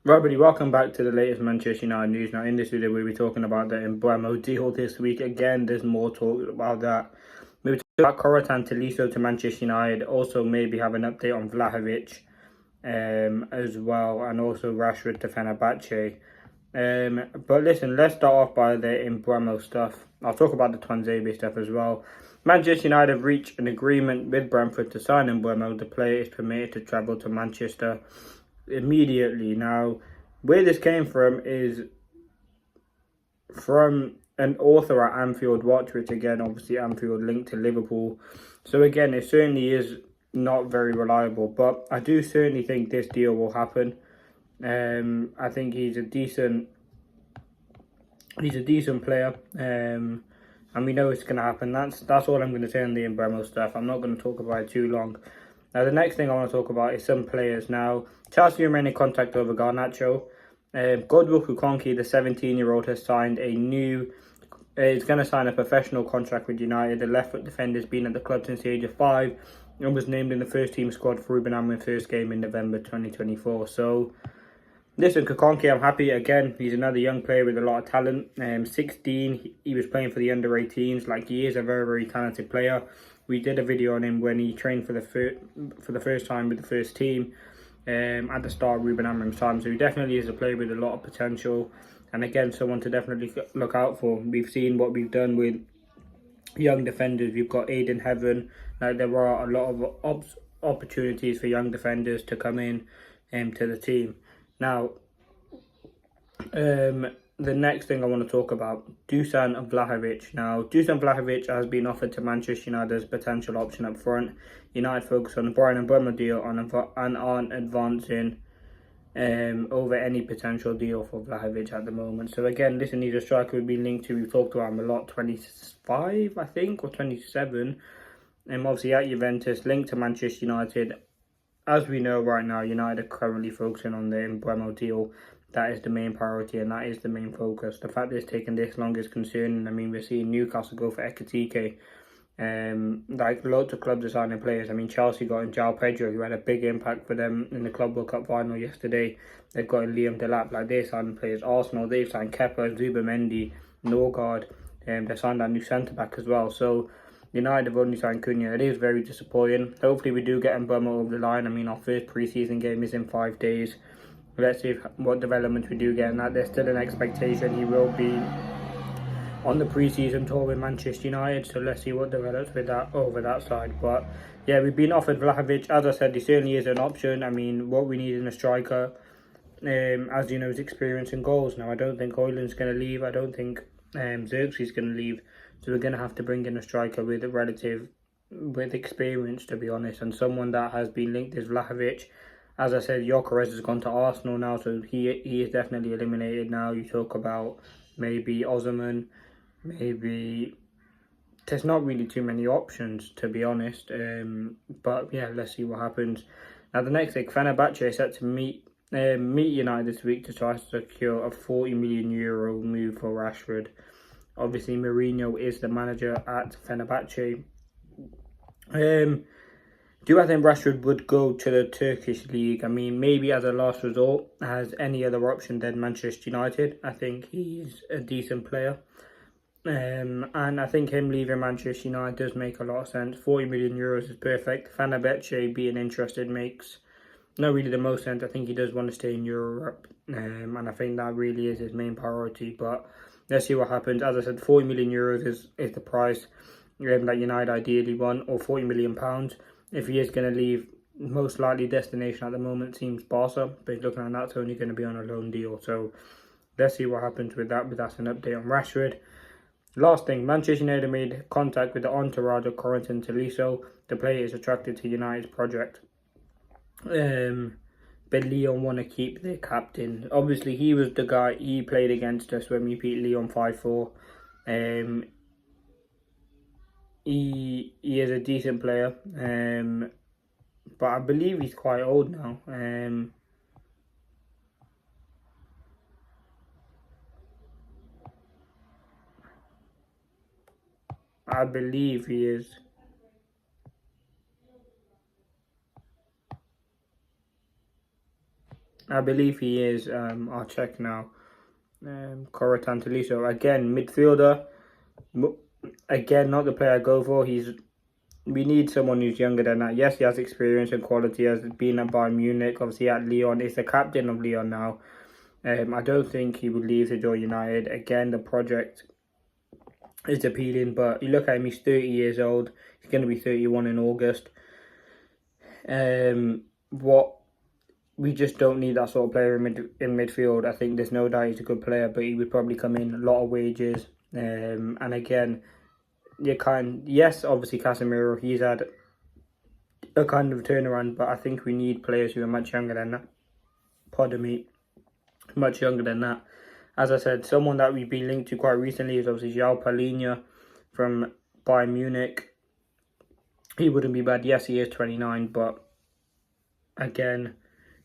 Right, buddy, welcome back to the latest Manchester United news. Now, in this video, we'll be talking about the MBUEMO deal this week. Again, there's more talk about that. Maybe talk about Korotan Tolisso to Manchester United. Also, maybe have an update on Vlahovic as well. And also Rashford to Fenerbahce. But listen, let's start off by the MBUEMO stuff. I'll talk about the Twanzebe stuff as well. Manchester United have reached an agreement with Brentford to sign MBUEMO. The player is permitted to travel to Manchester immediately. Now, where this came from is from an author at Anfield Watch, which again, obviously Anfield linked to Liverpool. So again, it certainly is not very reliable, but I do certainly think this deal will happen. I think he's a decent player, and we know it's going to happen. That's all I'm going to say on the MBUEMO stuff. I'm not going to talk about it too long. Now, the next thing I want to talk about is some players. Now, Chelsea remain in contact over Garnacho. Godwill Kukonki, the 17-year-old, has signed a new... He's going to sign a professional contract with United. The left-foot defender has been at the club since the age of 5 and was named in the first-team squad for Ruben Amorim's first game in November 2024. So, listen, Kukonki, I'm happy. Again, he's another young player with a lot of talent. 16, he was playing for the under-18s. Like, he is a very, very talented player. We did a video on him when he trained for the first time with the first team at the start of Ruben Amorim's time. So he definitely is a player with a lot of potential. And again, someone to definitely look out for. We've seen what we've done with young defenders. We've got Aiden Heaven. Like, there are a lot of opportunities for young defenders to come in to the team. Now, the next thing I want to talk about, Dusan Vlahovic. Now, Dusan Vlahovic has been offered to Manchester United as a potential option up front. United focus on the Brian MBUEMO deal and aren't advancing over any potential deal for Vlahovic at the moment. So again, listen, he's a striker we've been linked to. We've talked about him a lot, 25, I think, or 27. Obviously at Juventus, linked to Manchester United. As we know right now, United are currently focusing on the MBUEMO deal. That is the main priority and that is the main focus. The fact that it's taken this long is concerning. I mean, we're seeing Newcastle go for Ekitike. Like, loads of clubs are signing players. I mean, Chelsea got in João Pedro, who had a big impact for them in the Club World Cup final yesterday. They've got in Liam Delap. Like, they're signing players. Arsenal, they've signed Kepa, Zubamendi, Norgard. They signed that new centre-back as well. So, United have only signed Cunha. It is very disappointing. Hopefully we do get MBUEMO over the line. I mean, our first pre-season game is in 5 days. Let's see what developments we do get in that. There's still an expectation he will be on the pre-season tour with Manchester United. So let's see what develops with that over that side. But yeah, we've been offered Vlahovic. As I said, he certainly is an option. I mean, what we need in a striker, as you know, is experience and goals. Now, I don't think Højlund's going to leave. I don't think Xerxes going to leave. So we're going to have to bring in a striker with experience, to be honest, and someone that has been linked is Vlahovic. As I said, Gyökeres has gone to Arsenal now, so he is definitely eliminated now. You talk about maybe Osimhen, maybe... There's not really too many options, to be honest. But yeah, let's see what happens. Now, the next thing, Fenerbahce is set to meet United this week to try to secure a €40 million move for Rashford. Obviously, Mourinho is the manager at Fenerbahce. Do I think Rashford would go to the Turkish league? I mean, maybe as a last resort, as any other option than Manchester United. I think he's a decent player. And I think him leaving Manchester United does make a lot of sense. €40 million is perfect. Fenerbahce being interested makes not really the most sense. I think he does want to stay in Europe. And I think that really is his main priority. But let's see what happens. As I said, €40 million is the price that United ideally want, or £40 million. If he is going to leave, most likely destination at the moment seems Barca, but he's looking at that's only going to be on a loan deal. So let's see what happens with that. But that's an update on Rashford. Last thing, Manchester United made contact with the entourage of Korotan Tolisso. The player is attracted to United's project. But Lyon want to keep their captain. Obviously, he was the guy, he played against us when we beat Lyon 5-4. He is a decent player, but I believe he's quite old now. I believe he is. I believe he is. I'll check now. Coratan Toliso. Again, midfielder. Again, not the player I go for. We need someone who's younger than that. Yes, he has experience and quality. Has been at Bayern Munich, obviously at Lyon. He's the captain of Lyon now. I don't think he would leave to join United. Again, the project is appealing, but you look at him, he's 30 years old. He's going to be 31 in August. We just don't need that sort of player in midfield. I think there's no doubt he's a good player, but he would probably come in a lot of wages. And again, yes, obviously Casemiro, he's had a kind of turnaround, but I think we need players who are much younger than that. Pardon me, much younger than that. As I said, someone that we've been linked to quite recently is obviously João Palhinha from Bayern Munich. He wouldn't be bad. Yes, he is 29, but again,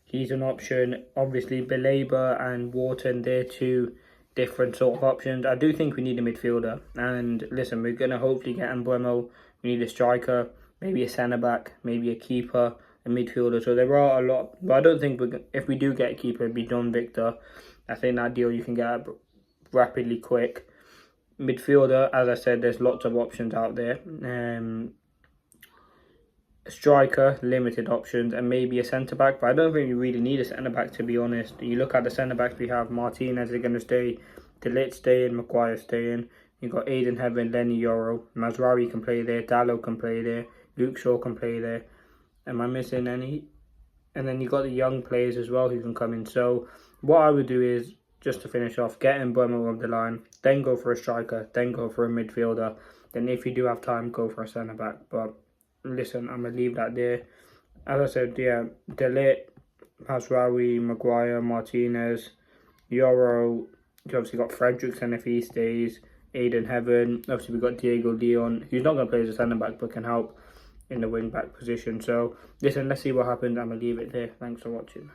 he's an option. Obviously, Belabor and Wharton, they're two different sort of options. I do think we need a midfielder. And listen, we're going to hopefully get MBUEMO. We need a striker, maybe a centre-back, maybe a keeper, a midfielder. So there are a lot. But I don't think if we do get a keeper, it'd be Don Victor. I think that deal you can get rapidly quick. Midfielder, as I said, there's lots of options out there. Striker, limited options, and maybe a centre-back, but I don't think we really need a centre-back, to be honest. You look at the centre-backs we have, Martinez is going to stay, De Ligt staying, Maguire staying. You've got Aiden Heaven, Lenny Yoro, Mazraoui can play there, Dalot can play there, Luke Shaw can play there. Am I missing any? And then you've got the young players as well who can come in. So what I would do is, just to finish off, get MBUEMO over the line, then go for a striker, then go for a midfielder. Then if you do have time, go for a centre-back. But listen, I'm going to leave that there. As I said, yeah, De Ligt, Mazraoui, Maguire, Martinez, Yoro. You obviously got Fredrickson if he stays, Aiden Heaven. Obviously, we've got Diego Leon, who's not going to play as a centre-back, but can help in the wing-back position. So, listen, let's see what happens. I'm going to leave it there. Thanks for watching.